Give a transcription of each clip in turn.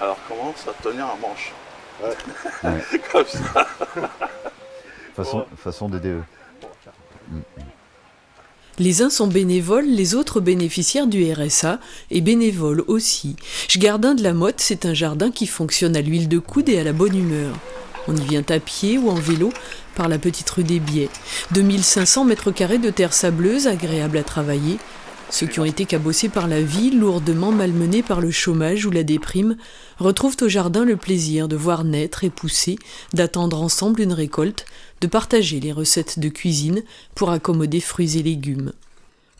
Alors commence à tenir un manche. Ouais. Comme ça. Façon de DE. Les uns sont bénévoles, les autres bénéficiaires du RSA et bénévoles aussi. Jardin de la Motte, c'est un jardin qui fonctionne à l'huile de coude et à la bonne humeur. On y vient à pied ou en vélo par la petite rue des Biais. 2500 mètres carrés de terre sableuse, agréable à travailler. Ceux qui ont été cabossés par la vie, lourdement malmenés par le chômage ou la déprime, retrouvent au jardin le plaisir de voir naître et pousser, d'attendre ensemble une récolte, de partager les recettes de cuisine pour accommoder fruits et légumes.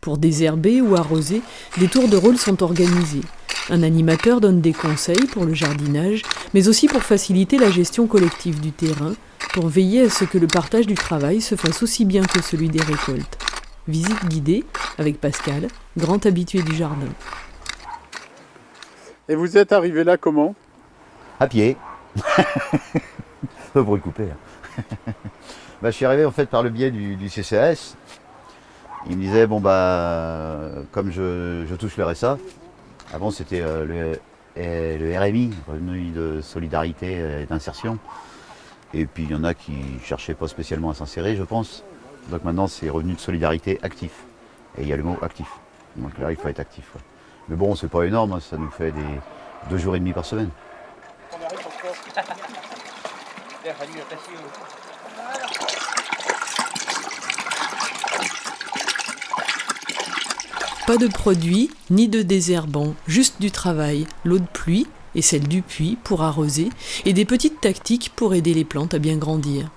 Pour désherber ou arroser, des tours de rôle sont organisés. Un animateur donne des conseils pour le jardinage, mais aussi pour faciliter la gestion collective du terrain, pour veiller à ce que le partage du travail se fasse aussi bien que celui des récoltes. Visite guidée avec Pascal, grand habitué du jardin. Et vous êtes arrivé là comment? À pied. Pas pour y couper. Je suis arrivé en fait par le biais du CCAS. Il me disait comme je touche le RSA, avant c'était le RMI, Revenu de Solidarité et d'Insertion. Et puis il y en a qui cherchaient pas spécialement à s'insérer, je pense. Donc maintenant c'est Revenu de Solidarité actif. Et il y a le mot actif. Donc là il faut être actif. Ouais. Mais bon, c'est pas énorme, hein, ça nous fait 2 jours et demi par semaine. Pas de produits, ni de désherbants, juste du travail, l'eau de pluie et celle du puits pour arroser, et des petites tactiques pour aider les plantes à bien grandir.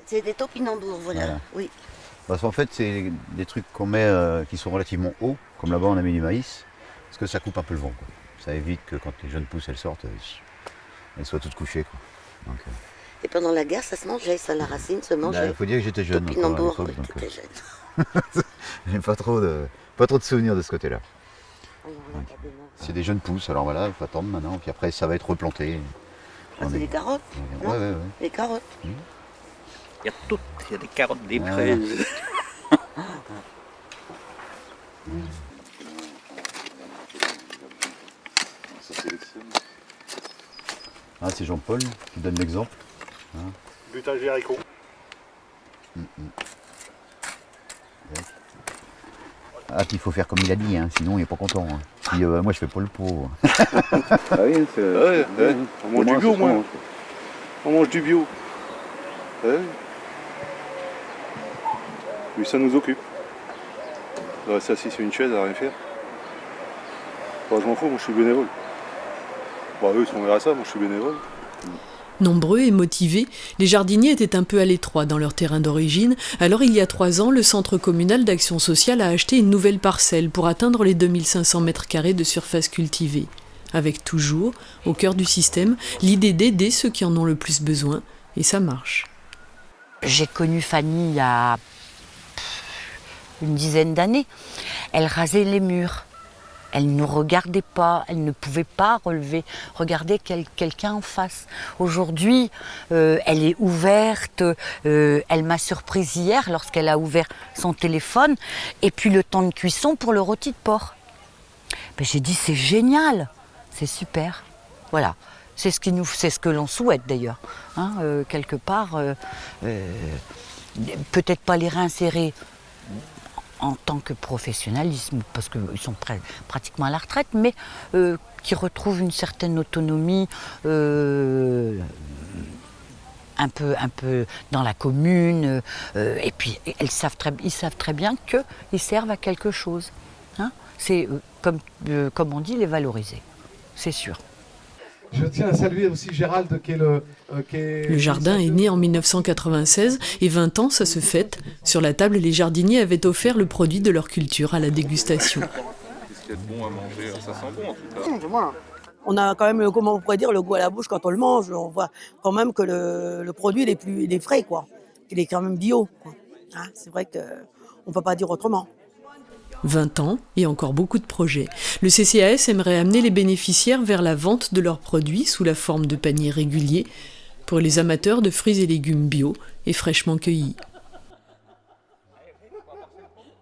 C'est des topinambours, voilà. Oui. Parce qu'en fait, c'est des trucs qu'on met qui sont relativement hauts, comme là-bas on a mis du maïs, parce que ça coupe un peu le vent, quoi. Ça évite que quand les jeunes pousses elles sortent, elles soient toutes couchées, quoi. Donc, et pendant la guerre, ça se mangeait, ça, la racine se mangeait. Il faut dire que j'étais jeune. Topinambour, oui, t'étais jeune. J'ai pas trop de souvenirs de ce côté-là. C'est des jeunes pousses, alors voilà, il faut attendre maintenant, puis après ça va être replanté. C'est des carottes, non? Ouais. Les carottes. Il y a tout, il y a des carottes, des fraises. Ah, c'est Jean-Paul qui donne l'exemple. Butage et haricots. Ah, puis il faut faire comme il a dit, hein, sinon il n'est pas content. Hein. Puis, moi je fais pas le pot. Ah oui, c'est... On mange du bio, moi. On mange du bio. Ouais. Oui, ça nous occupe. On reste assis sur une chaise à rien faire. Bon, je m'en fous, moi je suis bénévole. Bon, eux ils sont RSA, moi je suis bénévole. Nombreux et motivés, les jardiniers étaient un peu à l'étroit dans leur terrain d'origine. Alors il y a 3 ans, le Centre communal d'action sociale a acheté une nouvelle parcelle pour atteindre les 2500 mètres carrés de surface cultivée. Avec toujours, au cœur du système, l'idée d'aider ceux qui en ont le plus besoin. Et ça marche. J'ai connu Fanny il y a une dizaine d'années. Elle rasait les murs. Elle ne regardait pas, elle ne pouvait pas regarder quelqu'un en face. Aujourd'hui, elle est ouverte, elle m'a surprise hier lorsqu'elle a ouvert son téléphone, et puis le temps de cuisson pour le rôti de porc. J'ai dit c'est génial, c'est super. Voilà, c'est ce que l'on souhaite d'ailleurs. Hein, quelque part, peut-être pas les réinsérer en tant que professionnalisme, parce qu'ils sont pratiquement à la retraite, mais qui retrouvent une certaine autonomie un peu dans la commune, et puis ils savent très bien qu'ils servent à quelque chose. Hein, c'est, comme on dit, les valoriser, c'est sûr. Je tiens à saluer aussi Gérald qui est Le jardin est né en 1996 et 20 ans, ça se fête. Sur la table, les jardiniers avaient offert le produit de leur culture à la dégustation. Qu'est-ce qu'il y a de bon à manger? Ça sent bon en tout cas. On a quand même, comment on pourrait dire, le goût à la bouche quand on le mange. On voit quand même que le produit il est frais, quoi. Il est quand même bio, quoi. Hein, c'est vrai qu'on ne peut pas dire autrement. 20 ans et encore beaucoup de projets. Le CCAS aimerait amener les bénéficiaires vers la vente de leurs produits sous la forme de paniers réguliers pour les amateurs de fruits et légumes bio et fraîchement cueillis.